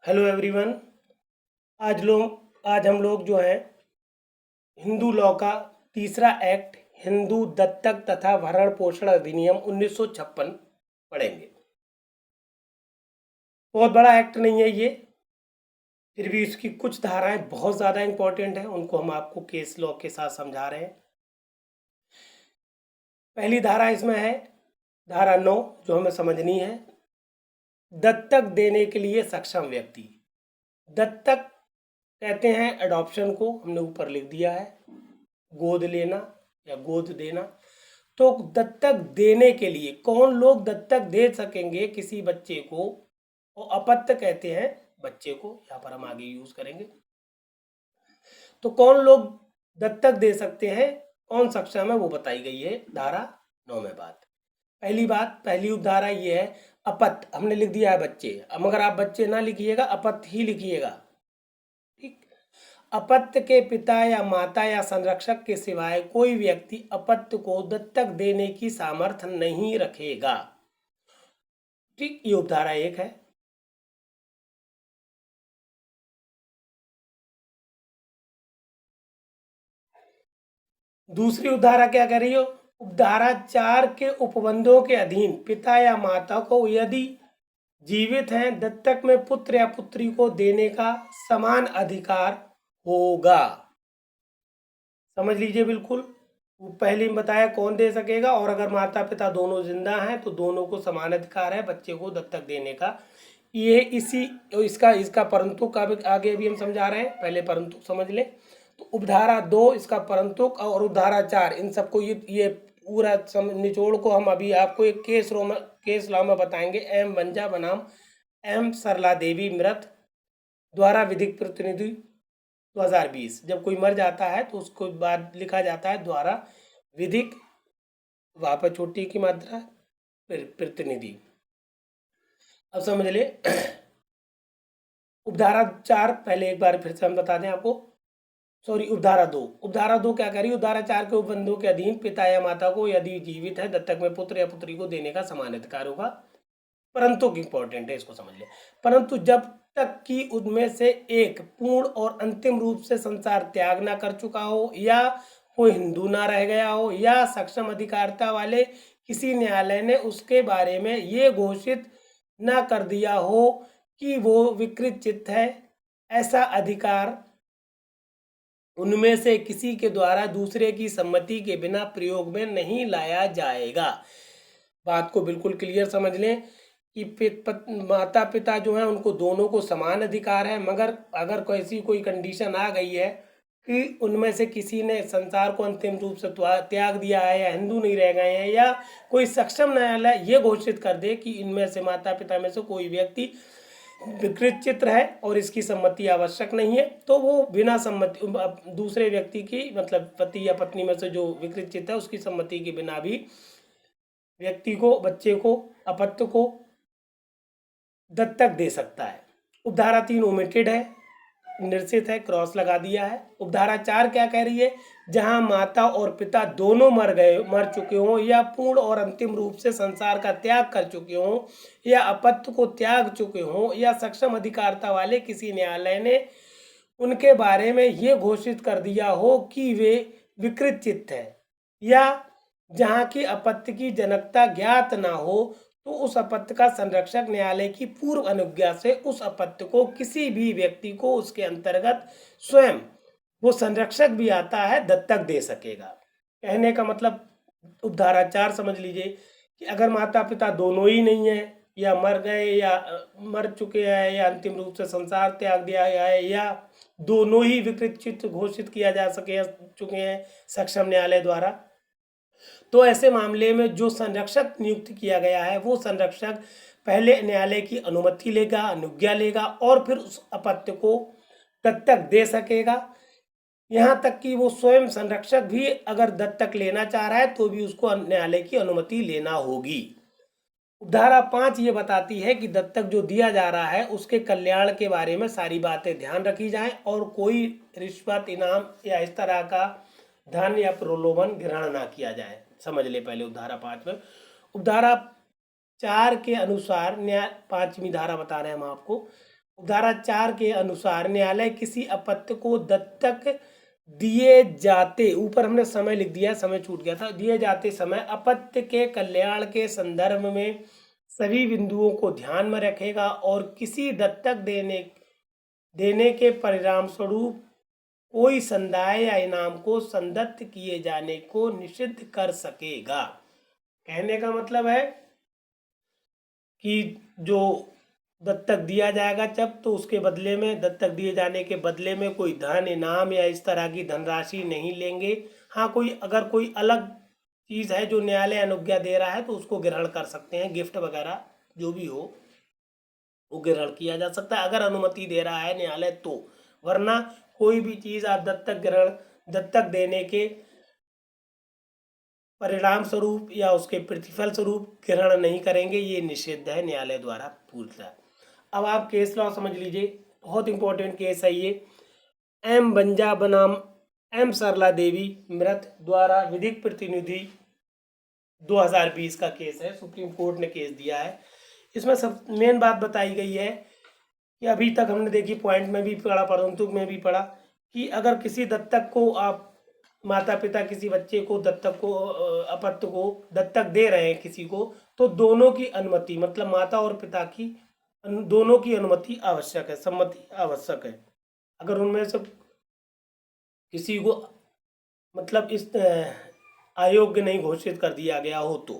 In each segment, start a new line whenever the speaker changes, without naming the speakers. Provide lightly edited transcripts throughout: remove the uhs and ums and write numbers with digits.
Hello everyone. आज हम लोग जो है हिंदू लॉ का तीसरा एक्ट हिंदू दत्तक तथा भरण पोषण अधिनियम 1956 पढ़ेंगे। बहुत बड़ा एक्ट नहीं है ये, फिर भी इसकी कुछ धाराएं बहुत ज़्यादा इंपॉर्टेंट हैं, उनको हम आपको केस लॉ के साथ समझा रहे हैं। पहली धारा इसमें है धारा 9, जो हमें समझनी है। दत्तक देने के लिए सक्षम व्यक्ति। दत्तक कहते हैं अडॉप्शन को, हमने ऊपर लिख दिया है, गोद लेना या गोद देना। तो दत्तक देने के लिए कौन लोग दत्तक दे सकेंगे किसी बच्चे को, और अपत्य कहते हैं बच्चे को, यहाँ पर हम आगे यूज करेंगे। तो कौन लोग दत्तक दे सकते हैं, कौन सक्षम है, वो बताई गई है धारा 9 में। पहली उपधारा ये है अपत्य, हमने लिख दिया है बच्चे। अब मगर आप बच्चे ना लिखिएगा, अपत्य ही लिखिएगा, ठीक। अपत्य के पिता या माता या संरक्षक के सिवाय कोई व्यक्ति अपत्य को दत्तक देने की सामर्थ्य नहीं रखेगा, ठीक। ये उपधारा 1 है। दूसरी उपधारा क्या कह रही हो? उपधारा 4 के उपबंधों के अधीन पिता या माता को यदि जीवित हैं दत्तक में पुत्र या पुत्री को देने का समान अधिकार होगा। समझ लीजिए बिल्कुल। पहले में बताया कौन दे सकेगा, और अगर माता पिता दोनों जिंदा हैं तो दोनों को समान अधिकार है बच्चे को दत्तक देने का। ये इसी इसका इसका परंतु का भी आगे भी हम समझा रहे हैं, पहले परंतु समझ ले। तो उपधारा 2 इसका परंतु और उपधारा 4 इन सबको ये पूरा निचोड़ को हम अभी आपको एक केस लॉ में बताएंगे। एम बंजा बनाम एम सरला देवी मृत द्वारा विधिक प्रतिनिधि 2020। जब कोई मर जाता है तो उसको बाद लिखा जाता है द्वारा विधिक, वहां पर छोटी की मात्रा प्रतिनिधि। अब समझ ले। उपधारा 4 पहले एक बार फिर से हम बता दें आपको, सॉरी उपधारा 2 क्या कह रही है? उपधारा 4 के उपबंधों के अधीन पिता या माता को यदि जीवित है दत्तक में पुत्र या पुत्री को देने का समान अधिकार होगा। परंतु की इंपॉर्टेंट है, इसको समझ ले। परंतु जब तक कि उनमें से एक पूर्ण और अंतिम रूप से संसार त्याग ना कर चुका हो, या कोई हिंदू ना रह गया हो, या सक्षम अधिकारिता वाले किसी न्यायालय ने उसके बारे में ये घोषित ना कर दिया हो कि वो विकृत चित्त है, ऐसा अधिकार उनमें से किसी के द्वारा दूसरे की सम्मति के बिना प्रयोग में नहीं लाया जाएगा। बात को बिल्कुल क्लियर समझ लें कि माता पिता जो है उनको दोनों को समान अधिकार है, मगर अगर कोई कंडीशन आ गई है कि उनमें से किसी ने संसार को अंतिम रूप से त्याग दिया है, या हिंदू नहीं रह गए हैं, या कोई सक्षम न्यायालय ये घोषित कर दे कि इनमें से माता पिता में से कोई व्यक्ति विकृत चित्र है और इसकी सम्मति आवश्यक नहीं है, तो वो बिना सम्मति दूसरे व्यक्ति की, मतलब पति या पत्नी में से जो विकृत चित्त है उसकी सम्मति के बिना भी व्यक्ति को, बच्चे को, अपत्य को दत्तक दे सकता है। उपधारा 3 ओमिटेड है, निर्सित है, क्रॉस लगा दिया है। उपधारा 4 क्या कह रही है? जहां माता और पिता दोनों मर चुके हों, या पूर्ण और अंतिम रूप से संसार का त्याग कर चुके हों, या अपत्य को त्याग चुके हों, या सक्षम अधिकारिता वाले किसी न्यायालय ने उनके बारे में ये घोषित कर दिया हो कि वे विकृत चित्त है, या जहां की अपत्य की जनकता ज्ञात ना हो, तो उस अपत्य का संरक्षक न्यायालय की पूर्व अनुज्ञा से उस अपत्य को किसी भी व्यक्ति को उसके अंतर्गत स्वयं वो संरक्षक भी आता है दत्तक दे सकेगा। कहने का मतलब उपधारा 4 समझ लीजिए कि अगर माता पिता दोनों ही नहीं है, या मर गए, या मर चुके हैं, या अंतिम रूप से संसार त्याग दिया गया है, या दोनों ही विकृत चित्त घोषित किया जा चुके हैं सक्षम न्यायालय द्वारा, तो ऐसे मामले में जो संरक्षक नियुक्त किया गया है वो संरक्षक पहले न्यायालय की अनुमति लेगा, अनुज्ञा लेगा, और फिर उस अपत्य को दत्तक दे सकेगा। यहाँ तक कि वो स्वयं संरक्षक भी अगर दत्तक लेना चाह रहा है तो भी उसको न्यायालय की अनुमति लेना होगी। उपधारा 5 ये बताती है कि दत्तक जो दिया जा रहा है उसके कल्याण के बारे में सारी बातें ध्यान रखी जाएं, और कोई रिश्वत, इनाम या इस तरह का धन या प्रलोभन ग्रहण ना किया जाए। समझ ले पहले उपधारा 5 में। उपधारा 4 के अनुसार न्याय, 5वीं धारा बता रहे हैं हम आपको। उपधारा 4 के अनुसार न्यायालय किसी अपत्य को दत्तक दिए जाते, ऊपर हमने समय लिख दिया, समय छूट गया था, दिए जाते समय अपत्य के कल्याण के संदर्भ में सभी बिंदुओं को ध्यान में रखेगा और किसी दत्तक देने के परिणाम स्वरूप कोई संदाय या इनाम को संदत्त किए जाने को निषिद्ध कर सकेगा। कहने का मतलब है कि जो दत्तक दिया जाएगा जब, तो उसके बदले में, दत्तक दिए जाने के बदले में कोई धन, इनाम या इस तरह की धनराशि नहीं लेंगे। हाँ, अगर कोई अलग चीज़ है जो न्यायालय अनुज्ञा दे रहा है तो उसको ग्रहण कर सकते हैं, गिफ्ट वगैरह जो भी हो वो ग्रहण किया जा सकता है अगर अनुमति दे रहा है न्यायालय तो। वरना कोई भी चीज़ आप दत्तक देने के परिणाम स्वरूप या उसके प्रतिफल स्वरूप ग्रहण नहीं करेंगे, ये निषिद्ध है, न्यायालय द्वारा पूछता है। अब आप केस लॉ समझ लीजिए, बहुत इंपॉर्टेंट केस है ये। एम बंजा बनाम एम सरला देवी मृत द्वारा विधिक प्रतिनिधि 2020 का केस है, सुप्रीम कोर्ट ने केस दिया है। इसमें सब मेन बात बताई गई है कि अभी तक हमने देखी, पॉइंट में भी पढ़ा, परंतु में भी पढ़ा, कि अगर किसी दत्तक को आप, माता पिता किसी बच्चे को दत्तक को, अपत्य को दत्तक दे रहे हैं किसी को, तो दोनों की अनुमति, मतलब माता और पिता की दोनों की अनुमति आवश्यक है, सम्मति आवश्यक है। अगर उनमें से किसी को मतलब इस अयोग्य नहीं घोषित कर दिया गया हो तो।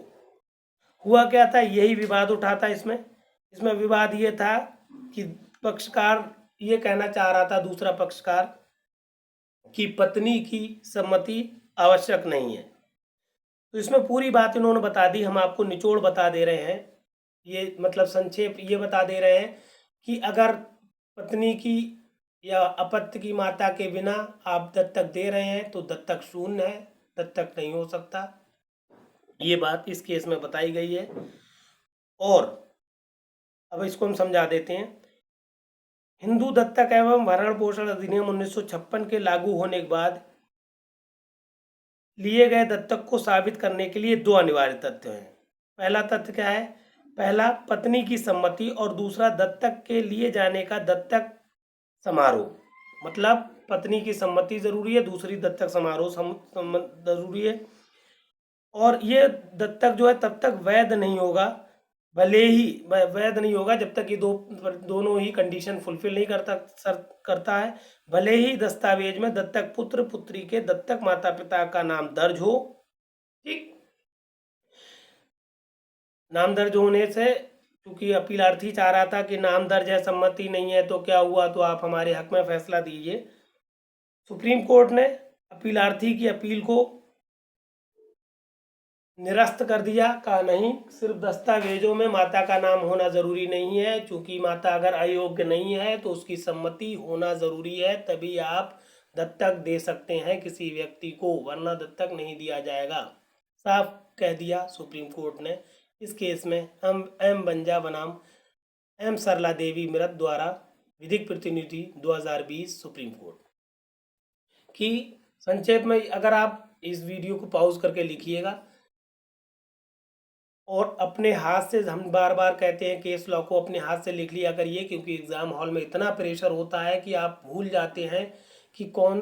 हुआ क्या था, यही विवाद उठा था इसमें विवाद ये था कि पक्षकार ये कहना चाह रहा था, दूसरा पक्षकार, कि पत्नी की सम्मति आवश्यक नहीं है। तो इसमें पूरी बात इन्होंने बता दी, हम आपको निचोड़ बता दे रहे हैं, ये मतलब संक्षेप ये बता दे रहे हैं कि अगर पत्नी की या अपत्य की माता के बिना आप दत्तक दे रहे हैं तो दत्तक शून्य है, दत्तक नहीं हो सकता। ये बात इस केस में बताई गई है। और अब इसको हम समझा देते हैं। हिंदू दत्तक एवं भरण पोषण अधिनियम 1956 के लागू होने के बाद लिए गए दत्तक को साबित करने के लिए दो अनिवार्य तथ्य हैं। पहला तथ्य क्या है? पहला, पत्नी की सम्मति, और दूसरा दत्तक के लिए जाने का दत्तक समारोह। मतलब पत्नी की सम्मति जरूरी है, दूसरी दत्तक समारोह जरूरी है। और ये दत्तक जो है तब तक वैध नहीं होगा, भले ही वैध नहीं होगा जब तक ये दोनों ही कंडीशन फुलफिल नहीं करता है। भले ही दस्तावेज में दत्तक पुत्र पुत्री के दत्तक माता पिता का नाम दर्ज हो। ठीक, नाम दर्ज होने से, क्योंकि अपीलार्थी चाह रहा था कि नाम दर्ज है, सम्मति नहीं है, तो क्या हुआ, तो आप हमारे हक में फैसला दीजिए। सुप्रीम कोर्ट ने अपीलार्थी की अपील को निरस्त कर दिया, कहा नहीं, सिर्फ दस्तावेजों में माता का नाम होना जरूरी नहीं है, क्योंकि माता अगर अयोग्य नहीं है तो उसकी सम्मति होना जरूरी है, तभी आप दत्तक दे सकते हैं किसी व्यक्ति को, वरना दत्तक नहीं दिया जाएगा। साफ कह दिया सुप्रीम कोर्ट ने इस केस में। हम एम बंजा बनाम एम सरला देवी मृत द्वारा विधिक प्रतिनिधि 2020 सुप्रीम कोर्ट की। संक्षेप में अगर आप इस वीडियो को पॉज करके लिखिएगा और अपने हाथ से, हम बार बार कहते हैं केस लॉ को अपने हाथ से लिख लिया करिए, क्योंकि एग्ज़ाम हॉल में इतना प्रेशर होता है कि आप भूल जाते हैं कि कौन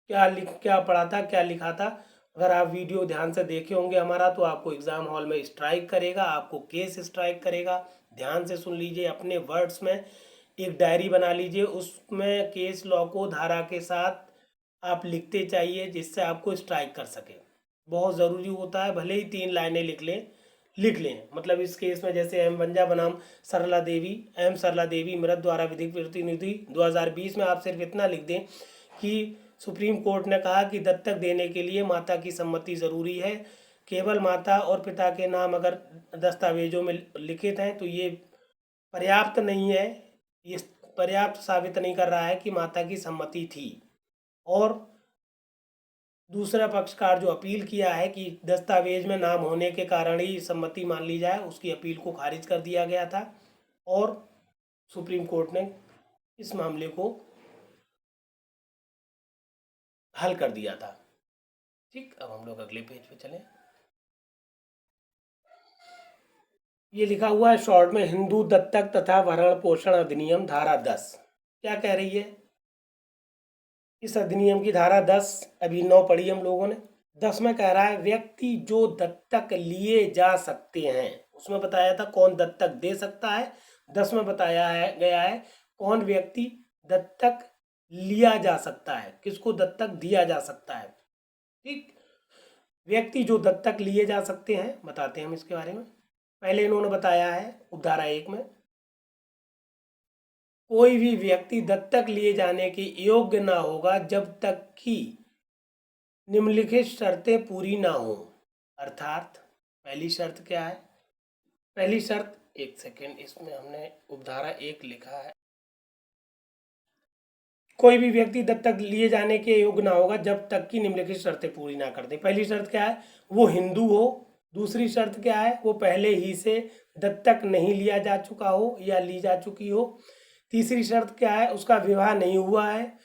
क्या पढ़ा था, क्या लिखा था। अगर आप वीडियो ध्यान से देखे होंगे हमारा, तो आपको एग्ज़ाम हॉल में स्ट्राइक करेगा, आपको केस स्ट्राइक करेगा। ध्यान से सुन लीजिए, अपने वर्ड्स में एक डायरी बना लीजिए, उसमें केस लॉ को धारा के साथ आप लिखते चाहिए, जिससे आपको स्ट्राइक कर सके। बहुत ज़रूरी होता है, भले ही 3 लाइनें लिख लें। मतलब इस केस में जैसे एम बंजा बनाम एम सरला देवी मृत द्वारा विधिक प्रतिनिधि 2020 में आप सिर्फ इतना लिख दें कि सुप्रीम कोर्ट ने कहा कि दत्तक देने के लिए माता की सम्मति ज़रूरी है। केवल माता और पिता के नाम अगर दस्तावेजों में लिखित हैं तो ये पर्याप्त नहीं है, ये पर्याप्त साबित नहीं कर रहा है कि माता की सम्मति थी। और दूसरा पक्षकार जो अपील किया है कि दस्तावेज में नाम होने के कारण ही सम्मति मान ली जाए, उसकी अपील को खारिज कर दिया गया था और सुप्रीम कोर्ट ने इस मामले को हल कर दिया था। ठीक, अब हम लोग अगले पेज पे चलें। ये लिखा हुआ है शॉर्ट में, हिंदू दत्तक तथा भरण पोषण अधिनियम धारा 10 क्या कह रही है। इस अधिनियम की धारा 10 अभी 9 पढ़ी हम लोगों ने। 10 में कह रहा है व्यक्ति जो दत्तक लिए जा सकते हैं, उसमें बताया था कौन दत्तक दे सकता है। 10 में बताया है गया है कौन व्यक्ति दत्तक लिया जा सकता है, किसको दत्तक दिया जा सकता है। ठीक, व्यक्ति जो दत्तक लिए जा सकते हैं बताते हैं हम इसके बारे में। पहले इन्होंने बताया है उपधारा 1 में, कोई भी व्यक्ति दत्तक लिए जाने के योग्य ना होगा जब तक कि निम्नलिखित शर्तें पूरी ना हो। अर्थात पहली शर्त क्या है, पहली शर्त, एक सेकेंड, इसमें हमने उपधारा 1 लिखा है, कोई भी व्यक्ति दत्तक लिए जाने के योग्य ना होगा जब तक कि निम्नलिखित शर्तें पूरी ना कर दे। पहली शर्त क्या है, वो हिंदू हो। दूसरी शर्त क्या है, वो पहले ही से दत्तक नहीं लिया जा चुका हो या ली जा चुकी हो। तीसरी शर्त क्या है, उसका विवाह नहीं हुआ है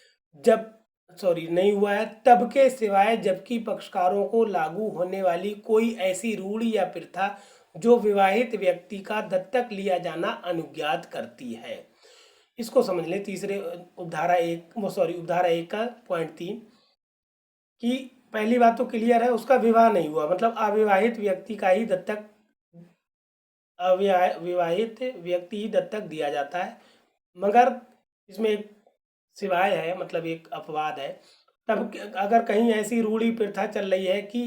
नहीं हुआ है तब के सिवाय, जबकि पक्षकारों को लागू होने वाली कोई ऐसी रूढ़ी या प्रथा जो विवाहित व्यक्ति का दत्तक लिया जाना अनुज्ञात करती है। इसको समझ लें। तीसरे उपधारा 1 का पॉइंट 3 कि पहली बात तो क्लियर है, उसका विवाह नहीं हुआ, मतलब अविवाहित व्यक्ति का ही दत्तक, अविवाहित व्यक्ति ही दत्तक दिया जाता है। मगर इसमें एक सिवाय है, मतलब एक अपवाद है। तब अगर कहीं ऐसी रूढ़ी प्रथा चल रही है कि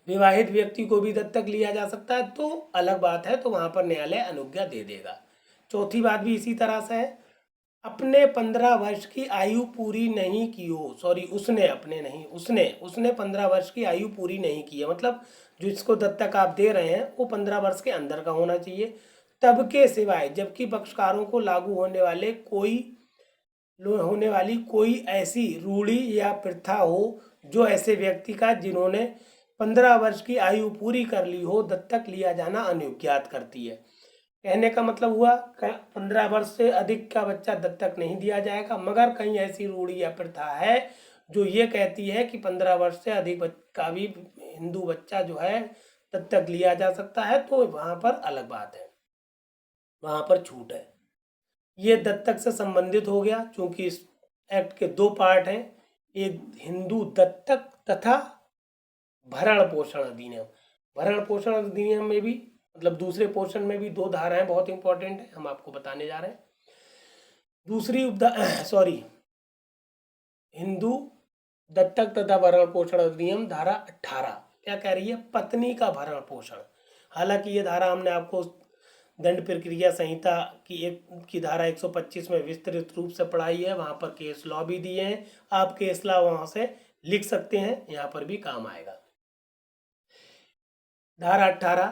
विवाहित व्यक्ति को भी दत्तक लिया जा सकता है तो अलग बात है, तो वहां पर न्यायालय अनुज्ञा दे देगा। चौथी बात भी इसी तरह से है, अपने 15 वर्ष की आयु पूरी नहीं की हो, उसने 15 वर्ष की आयु पूरी नहीं की है, मतलब जो इसको दत्तक आप दे रहे हैं वो 15 वर्ष के अंदर का होना चाहिए। तब के सिवाय, जबकि पक्षकारों को लागू होने वाली कोई ऐसी रूढ़ी या प्रथा हो जो ऐसे व्यक्ति का जिन्होंने 15 वर्ष की आयु पूरी कर ली हो दत्तक लिया जाना अनुज्ञात करती है। कहने का मतलब हुआ 15 वर्ष से अधिक का बच्चा दत्तक नहीं दिया जाएगा, मगर कहीं ऐसी रूढ़ी या प्रथा है जो ये कहती है कि 15 वर्ष से अधिक का भी हिंदू बच्चा जो है दत्तक लिया जा सकता है, तो वहाँ पर अलग बात है, वहाँ पर छूट है। ये दत्तक से संबंधित हो गया, क्योंकि इस एक्ट के 2 पार्ट हैं, एक हिंदू दत्तक तथा भरण पोषण अधिनियम। भरण पोषण अधिनियम में भी, मतलब दूसरे पोर्शन में भी 2 धाराएं बहुत इंपॉर्टेंट है, हम आपको बताने जा रहे हैं। हिंदू दत्तक तथा भरण पोषण अधिनियम धारा 18 क्या कह रही है, पत्नी का भरण पोषण। हालांकि ये धारा हमने आपको दंड प्रक्रिया संहिता की धारा 125 में विस्तृत रूप से पढ़ाई है, वहां पर केस लॉ भी दिए हैं, आप केस लॉ वहां से लिख सकते हैं, यहाँ पर भी काम आएगा। धारा 18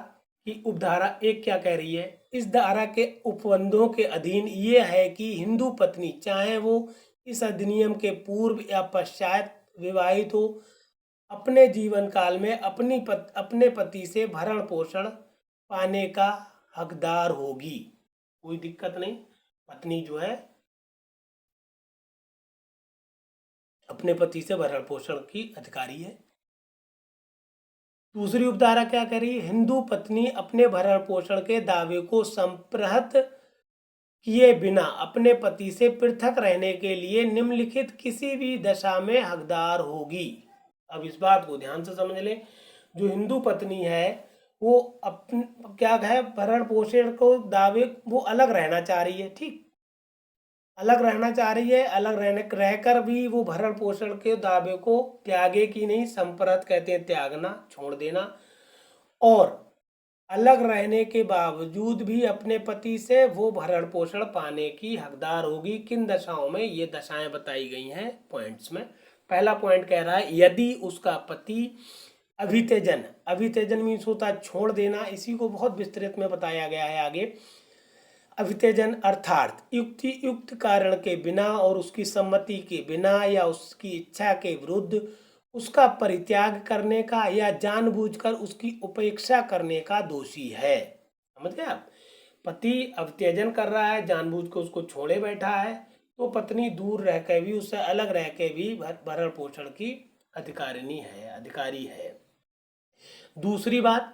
की उपधारा 1 क्या कह रही है, इस धारा के उपबंधों के अधीन ये है कि हिंदू पत्नी, चाहे वो इस अधिनियम के पूर्व या पश्चात विवाहित हो, अपने जीवन काल में अपने पति से भरण पोषण पाने का हकदार होगी। कोई दिक्कत नहीं, पत्नी जो है अपने पति से भरण पोषण की अधिकारी है। दूसरी उपधारा क्या कह रही है, हिंदू पत्नी अपने भरण पोषण के दावे को संप्रहत किए बिना अपने पति से पृथक रहने के लिए निम्नलिखित किसी भी दशा में हकदार होगी। अब इस बात को ध्यान से समझ लें, जो हिंदू पत्नी है वो क्या है, भरण पोषण को दावे, वो अलग रहना चाह रही है, ठीक, अलग रहना चाह रही है, रहकर भी वो भरण पोषण के दावे को त्यागे की नहीं, संप्रत कहते हैं त्यागना, छोड़ देना, और अलग रहने के बावजूद भी अपने पति से वो भरण पोषण पाने की हकदार होगी। किन दशाओं में, ये दशाएं बताई गई हैं पॉइंट्स में। पहला पॉइंट कह रहा है यदि उसका पति अभित्यजन मीन्स होता है छोड़ देना, इसी को बहुत विस्तृत में बताया गया है आगे। अभित्यजन अर्थात युक्त कारण के बिना और उसकी सम्मति के बिना या उसकी इच्छा के विरुद्ध उसका परित्याग करने का या जानबूझकर उसकी उपेक्षा करने का दोषी है। समझ गए आप, पति अभित्यजन कर रहा है, जानबूझकर उसको छोड़े बैठा है, तो पत्नी दूर रह के भी, उससे अलग रह के भी भरण पोषण की अधिकारी है। दूसरी बात,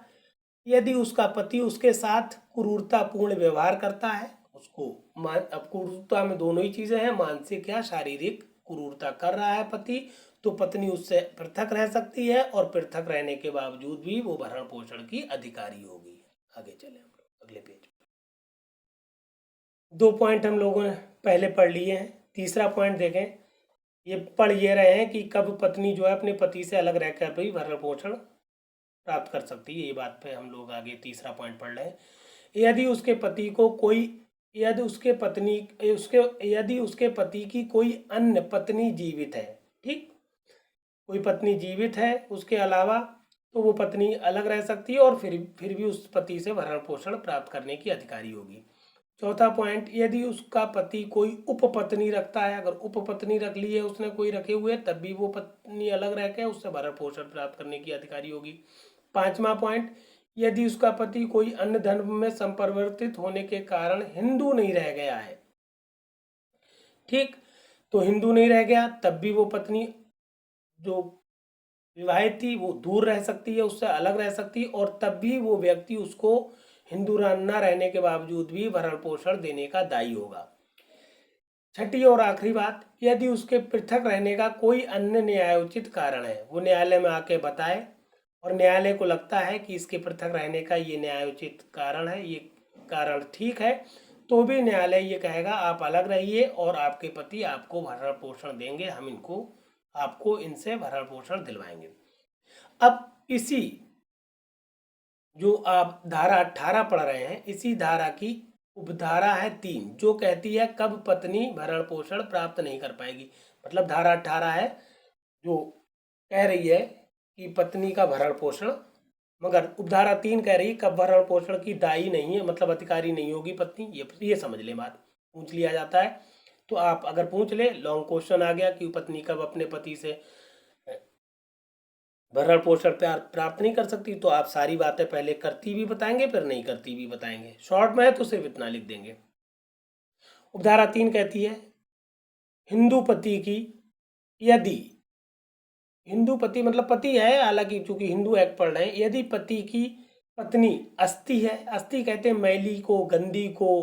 यदि उसका पति उसके साथ क्रूरतापूर्ण व्यवहार करता है, उसको अब क्रूरता में दोनों ही चीजें हैं, मानसिक या शारीरिक क्रूरता कर रहा है पति, तो पत्नी उससे पृथक रह सकती है और पृथक रहने के बावजूद भी वो भरण पोषण की अधिकारी होगी। आगे चले हम लोग अगले पेज पर। 2 पॉइंट हम लोगों ने पहले पढ़ लिए हैं। तीसरा पॉइंट देखें, ये पढ़ ये रहे हैं कि कब पत्नी जो है अपने पति से अलग रहकर भी भरण पोषण प्राप्त कर सकती है। ये बात पे हम लोग आगे तीसरा पॉइंट पढ़ रहे हैं। यदि उसके पति को कोई यदि उसके पत्नी उसके यदि उसके पति की कोई अन्य पत्नी जीवित है, ठीक, कोई पत्नी जीवित है उसके अलावा, तो वो पत्नी अलग रह सकती है और फिर भी उस पति से भरण पोषण प्राप्त करने की अधिकारी होगी। चौथा पॉइंट, यदि उसका पति कोई उपपत्नी रखता है, अगर उपपत्नी रख ली है उसने कोई रखे हुए, तब भी वो पत्नी अलग रह के उससे भरण पोषण प्राप्त करने की अधिकारी होगी। पांचवा पॉइंट, यदि उसका पति कोई अन्य धर्म में संपरिवर्तित होने के कारण हिंदू नहीं रह गया है, ठीक, तो हिंदू नहीं रह गया तब भी वो पत्नी जो विवाहित थी वो दूर रह सकती है, उससे अलग रह सकती है, और तब भी वो व्यक्ति उसको हिंदू न रहने के बावजूद भी भरण पोषण देने का दायी होगा। छठी और आखिरी बात, यदि उसके पृथक रहने का कोई अन्य न्यायोचित कारण है, वो न्यायालय में आके बताए और न्यायालय को लगता है कि इसके पृथक रहने का ये न्यायोचित कारण है, ये कारण ठीक है, तो भी न्यायालय ये कहेगा आप अलग रहिए और आपके पति आपको भरण पोषण देंगे, हम आपको इनसे भरण पोषण दिलवाएंगे। अब इसी जो आप धारा 18 पढ़ रहे हैं, इसी धारा की उपधारा है 3, जो कहती है कब पत्नी भरण पोषण प्राप्त नहीं कर पाएगी। मतलब धारा 18 है जो कह रही है कि पत्नी का भरण पोषण, मगर उपधारा 3 कह रही है कब भरण पोषण की दायी नहीं है, मतलब अधिकारी नहीं होगी पत्नी। ये समझ ले, बात पूछ लिया जाता है तो आप अगर पूछ ले, लॉन्ग क्वेश्चन आ गया कि पत्नी कब अपने पति से भरण पोषण प्राप्त नहीं कर सकती, तो आप सारी बातें पहले करती भी बताएंगे फिर नहीं करती भी बताएंगे। शॉर्ट में है तो सिर्फ इतना लिख देंगे। उपधारा 3 कहती है हिंदू पति की, यदि हिंदू पति मतलब पति है, हालांकि चूंकि हिंदू एक्ट पढ़ रहे हैं, यदि पति की पत्नी अस्थि है, अस्थि कहते हैं मैली को, गंदी को,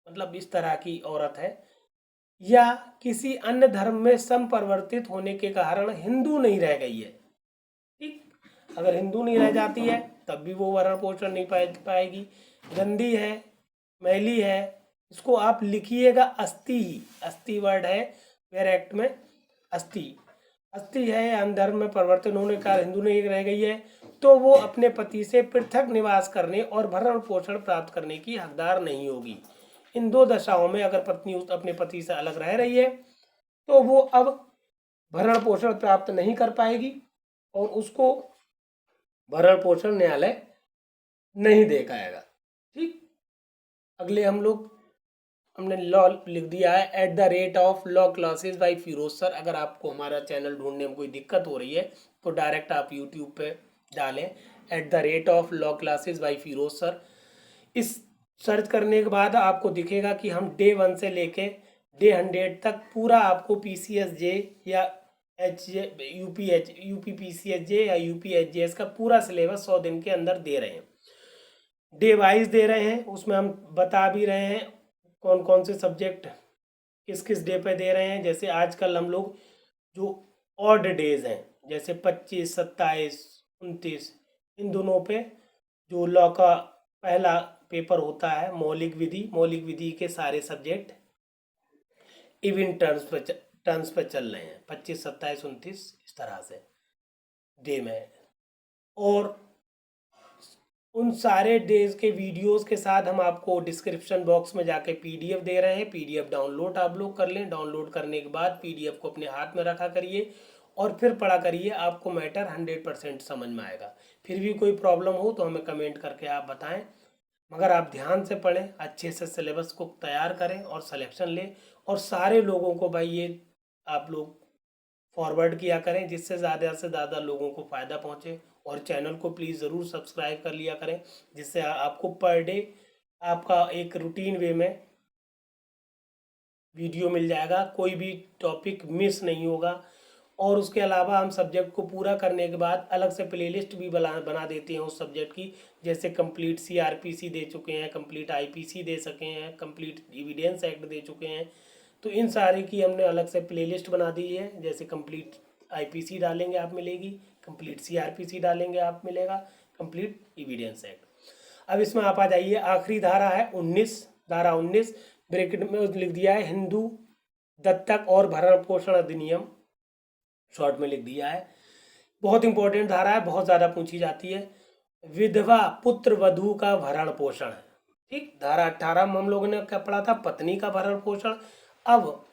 मतलब इस तरह की औरत है, या किसी अन्य धर्म में संपरिवर्तित होने के कारण हिंदू नहीं रह गई है, ठीक, अगर हिंदू नहीं रह जाती है तब भी वो भरण पोषण नहीं पाएगी। गंदी है, मैली है, इसको आप लिखिएगा अस्थि, अस्थि वर्ड है वेयर एक्ट में, अस्थि अस्थि है, अन्य धर्म में परिवर्तन होने का हिंदू नहीं रह गई है, तो वो अपने पति से पृथक निवास करने और भरण पोषण प्राप्त करने की हकदार नहीं होगी। इन 2 दशाओं में अगर पत्नी अपने पति से अलग रह रही है तो वो अब भरण पोषण प्राप्त नहीं कर पाएगी और उसको भरण पोषण न्यायालय नहीं दे पाएगा, ठीक। अगले हमने लॉ लिख दिया है at the rate of law classes by Firoz sir. अगर आपको हमारा चैनल ढूंढने में कोई दिक्कत हो रही है तो डायरेक्ट आप यूट्यूब पे डालें at the rate of law classes by Firoz sir. इस सर्च करने के बाद आपको दिखेगा कि हम डे 1 से लेके डे 100 तक पूरा आपको PCSJ या UPPCSJ या UPHJS का पूरा सिलेबस 100 दिन के अंदर दे रहे हैं, डे वाइज दे रहे हैं। उसमें हम बता भी रहे हैं कौन कौन से सब्जेक्ट किस किस डे पे दे रहे हैं। जैसे आजकल हम लोग जो ऑड डेज हैं, जैसे 25, 27, 29, इन दोनों पे जो लॉ का पहला पेपर होता है मौलिक विधि के सारे सब्जेक्ट इवन टर्म्स पे चल रहे हैं, 25, 27, 29 इस तरह से डे में। और उन सारे डेज के वीडियोस के साथ हम आपको डिस्क्रिप्शन बॉक्स में जाके PDF दे रहे हैं। PDF डाउनलोड आप लोग कर लें। डाउनलोड करने के बाद PDF को अपने हाथ में रखा करिए और फिर पढ़ा करिए, आपको मैटर 100% समझ में आएगा। फिर भी कोई प्रॉब्लम हो तो हमें कमेंट करके आप बताएं, मगर आप ध्यान से पढ़ें, अच्छे से सिलेबस को तैयार करें और सिलेक्शन लें, और सारे लोगों को भाई ये आप लोग फॉरवर्ड किया करें जिससे ज़्यादा से ज़्यादा लोगों को फ़ायदा पहुँचे। और चैनल को प्लीज़ ज़रूर सब्सक्राइब कर लिया करें जिससे आपको पर डे आपका एक रूटीन वे में वीडियो मिल जाएगा, कोई भी टॉपिक मिस नहीं होगा। और उसके अलावा हम सब्जेक्ट को पूरा करने के बाद अलग से प्लेलिस्ट भी बना देते हैं उस सब्जेक्ट की। जैसे कंप्लीट सीआरपीसी दे चुके हैं, कंप्लीट आईपीसी दे सके हैं, कंप्लीट एविडेंस एक्ट दे चुके हैं, तो इन सारे की हमने अलग से प्लेलिस्ट बना दी है। जैसे कंप्लीट आईपीसी डालेंगे आप मिलेगी, कंप्लीट सीआरपीसी डालेंगे आप मिलेगा, कंप्लीट एविडेंस एक्ट। अब इसमें आप आ जाइए, आखिरी धारा है 19, धारा 19 ब्रैकेट में लिख दिया है हिंदू दत्तक और भरण पोषण अधिनियम, शॉर्ट में लिख दिया है। बहुत इंपॉर्टेंट धारा है, बहुत ज़्यादा पूछी जाती है। विधवा पुत्र वधू का भरण पोषण, ठीक। धारा 18 में हम लोगों ने क्या पढ़ा था, पत्नी का भरण पोषण। अब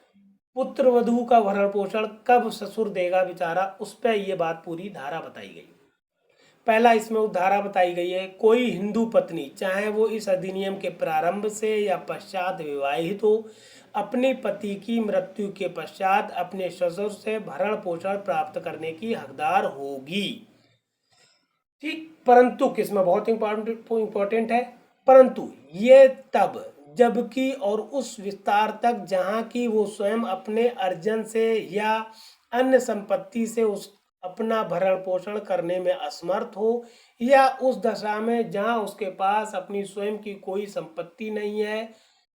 पुत्र वधू का भरण पोषण कब ससुर देगा बेचारा, उस पर ये बात पूरी धारा बताई गई। पहला इसमें धारा बताई गई है, कोई हिंदू पत्नी चाहे वो इस अधिनियम के प्रारंभ से या पश्चात विवाहित हो, अपने पति की मृत्यु के पश्चात अपने ससुर से भरण पोषण प्राप्त करने की हकदार होगी, ठीक। परंतु किसमें बहुत इंपॉर्टेंट है, परंतु ये तब जबकि और उस विस्तार तक जहाँ की वो स्वयं अपने अर्जन से या अन्य संपत्ति से उस अपना भरण पोषण करने में असमर्थ हो, या उस दशा में जहाँ उसके पास अपनी स्वयं की कोई संपत्ति नहीं है,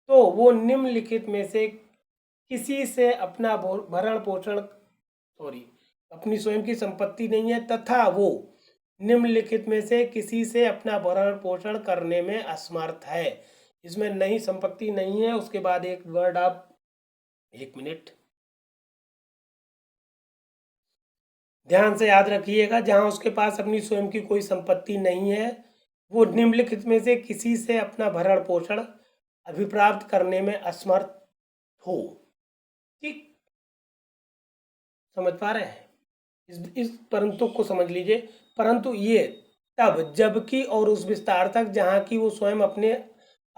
तो वो निम्नलिखित में से किसी से अपना भरण पोषण अपनी स्वयं की संपत्ति नहीं है तथा वो निम्नलिखित में से किसी से अपना भरण पोषण करने में असमर्थ है। इसमें नहीं संपत्ति नहीं है, उसके बाद एक वर्ड आप 1 मिनट ध्यान से याद रखिएगा, जहां उसके पास अपनी स्वयं की कोई संपत्ति नहीं है, वो निम्नलिखित में से किसी से अपना भरण पोषण अभिप्राप्त करने में असमर्थ हो, ठीक। समझ पा रहे हैं, इस परंतु को समझ लीजिए। परंतु ये तब जबकि और उस विस्तार तक जहाँ की वो स्वयं अपने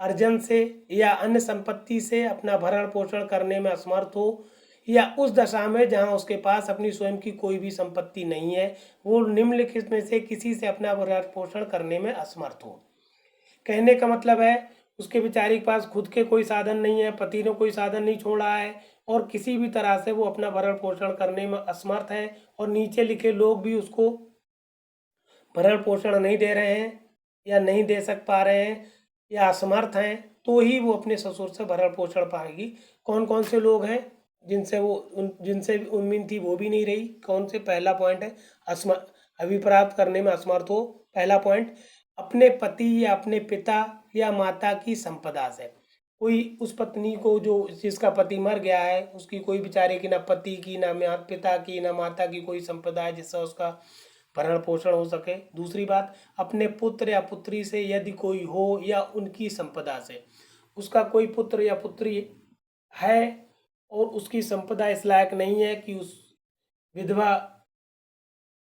अर्जन से या अन्य संपत्ति से अपना भरण पोषण करने में असमर्थ हो, या उस दशा में जहाँ उसके पास अपनी स्वयं की कोई भी संपत्ति नहीं है, वो निम्नलिखित में से किसी से अपना भरण पोषण करने में असमर्थ हो। कहने का मतलब है उसके बेचारे के पास खुद के कोई साधन नहीं है, पति ने कोई साधन नहीं छोड़ा है, और किसी भी तरह से वो अपना भरण पोषण करने में असमर्थ है, और नीचे लिखे लोग भी उसको भरण पोषण नहीं दे रहे हैं या नहीं दे पा रहे हैं या असमर्थ हैं, तो ही वो अपने ससुर से भरण पोषण पाएगी। कौन कौन से लोग हैं जिनसे उम्मीद थी वो भी नहीं रही, कौन से, पहला पॉइंट है अभिप्राप्त करने में असमर्थ हो। पहला पॉइंट, अपने पति या अपने पिता या माता की संपदा से, कोई उस पत्नी को जो जिसका पति मर गया है, उसकी कोई बेचारे की ना पति की ना पिता की ना माता की कोई संपदा है जिससे उसका भरण पोषण हो सके। दूसरी बात, अपने पुत्र या पुत्री से यदि कोई हो या उनकी संपदा से, उसका कोई पुत्र या पुत्री है और उसकी संपदा इस लायक नहीं है कि उस विधवा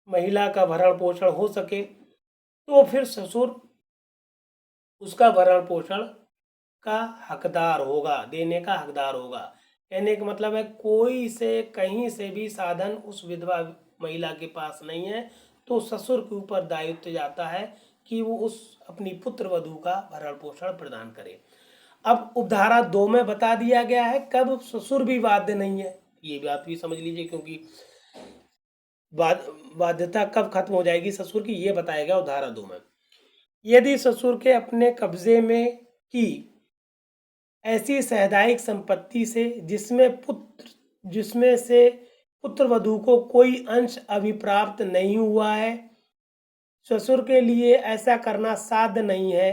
महिला का भरण पोषण हो सके, तो फिर ससुर उसका भरण पोषण का हकदार होगा, देने का हकदार होगा। कहने का मतलब है कोई से कहीं से भी साधन उस विधवा महिला के पास नहीं है, तो ससुर के ऊपर दायित्व जाता है कि वो उस अपनी पुत्र वधू का भरण पोषण प्रदान करे। अब उपधारा 2 में बता दिया गया है कब ससुर भी बाध्य नहीं है, ये बात भी समझ लीजिए, क्योंकि बाध्यता कब खत्म हो जाएगी ससुर की, ये बताया गया उपधारा 2 में। यदि ससुर के अपने कब्जे में की ऐसी सहदायिक संपत्ति से जिसमें से पुत्र वधू को कोई अंश अभिप्राप्त नहीं हुआ है, ससुर के लिए ऐसा करना साध्य नहीं है,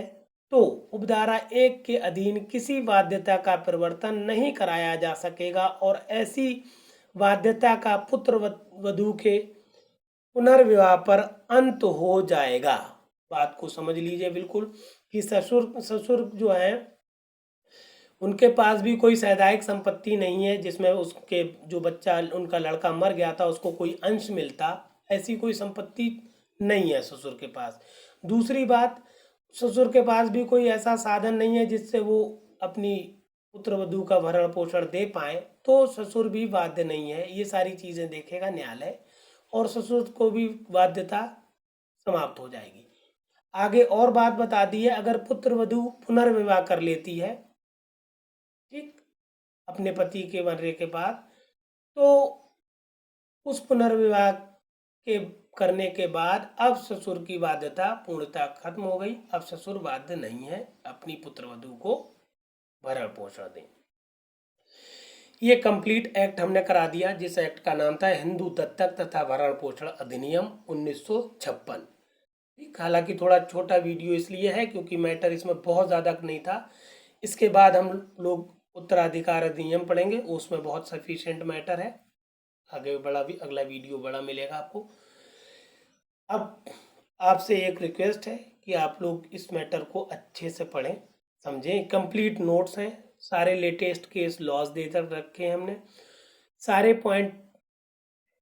तो उपधारा 1 के अधीन किसी बाध्यता का परिवर्तन नहीं कराया जा सकेगा, और ऐसी बाध्यता का पुत्र वधू के पुनर्विवाह पर अंत हो जाएगा। बात को समझ लीजिए बिल्कुल, कि ससुर जो है उनके पास भी कोई सैद्धांतिक संपत्ति नहीं है जिसमें उसके जो बच्चा उनका लड़का मर गया था उसको कोई अंश मिलता, ऐसी कोई संपत्ति नहीं है ससुर के पास। दूसरी बात, ससुर के पास भी कोई ऐसा साधन नहीं है जिससे वो अपनी पुत्र वधू का भरण पोषण दे पाए, तो ससुर भी बाध्य नहीं है। ये सारी चीज़ें देखेगा न्यायालय, और ससुर को भी बाध्यता समाप्त हो जाएगी। आगे और बात बता दी है, अगर पुत्र वधू पुनर्विवाह कर लेती है, ठीक, अपने पति के मरने के बाद, तो उस पुनर्विवाह के करने के बाद अब ससुर की बाध्यता पूर्णतः खत्म हो गई। अब ससुर बाध्य नहीं है अपनी पुत्रवधू को भरण पोषण दें। ये कंप्लीट एक्ट हमने करा दिया, जिस एक्ट का नाम था हिंदू दत्तक तथा भरण पोषण अधिनियम 1956। हालांकि थोड़ा छोटा वीडियो इसलिए है क्योंकि मैटर इसमें बहुत ज़्यादा नहीं था। इसके बाद हम लोग उत्तराधिकार अधिनियम पढ़ेंगे, उसमें बहुत सफिशिएंट मैटर है। आगे बड़ा भी अगला वीडियो बड़ा मिलेगा आपको। अब आपसे एक रिक्वेस्ट है कि आप लोग इस मैटर को अच्छे से पढ़ें, समझें। कंप्लीट नोट्स हैं, सारे लेटेस्ट केस लॉज दे कर रखे हैं हमने, सारे पॉइंट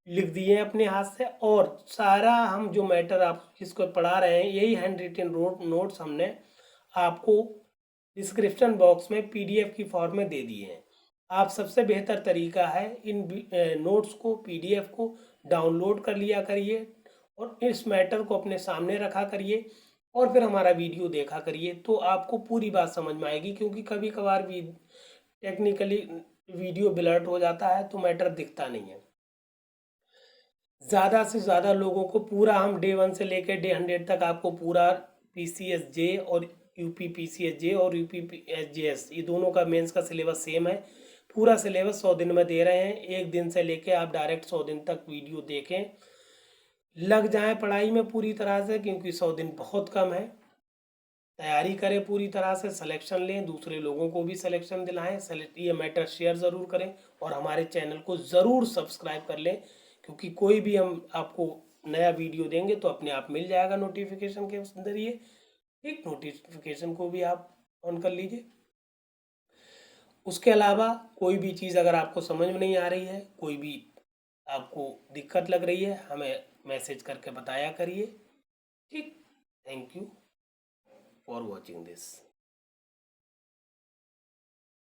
लिख दिए हैं अपने हाथ से, और सारा हम जो मैटर आप जिसको पढ़ा रहे हैं यही हैंड रिटन नोट्स हमने आपको डिस्क्रिप्शन बॉक्स में पीडीएफ की फॉर्म में दे दिए हैं। आप सबसे बेहतर तरीका है इन नोट्स को, पीडीएफ को डाउनलोड कर लिया करिए और इस मैटर को अपने सामने रखा करिए और फिर हमारा वीडियो देखा करिए, तो आपको पूरी बात समझ में आएगी। क्योंकि कभी कभार भी टेक्निकली वीडियो ब्लर्ट हो जाता है तो मैटर दिखता नहीं है। ज़्यादा से ज़्यादा लोगों को पूरा हम डे 1 से लेकर डे 100 तक आपको पूरा PCSJ और यूपी PCSJ और यूपी SJS ये दोनों का मेंस का सिलेबस सेम है। पूरा सिलेबस 100 दिन में दे रहे हैं। एक दिन से लेके आप डायरेक्ट 100 दिन तक वीडियो देखें, लग जाएं पढ़ाई में पूरी तरह से, क्योंकि 100 दिन बहुत कम है। तैयारी करें पूरी तरह से, सिलेक्शन लें, दूसरे लोगों को भी सिलेक्शन दिलाएं। ये मैटर शेयर ज़रूर करें और हमारे चैनल को ज़रूर सब्सक्राइब कर लें, क्योंकि कोई भी हम आपको नया वीडियो देंगे तो अपने आप मिल जाएगा नोटिफिकेशन के जरिए। ठीक, नोटिफिकेशन को भी आप ऑन कर लीजिए। उसके अलावा कोई भी चीज़ अगर आपको समझ में नहीं आ रही है, कोई भी आपको दिक्कत लग रही है, हमें मैसेज करके बताया करिए। ठीक, thank you for watching this.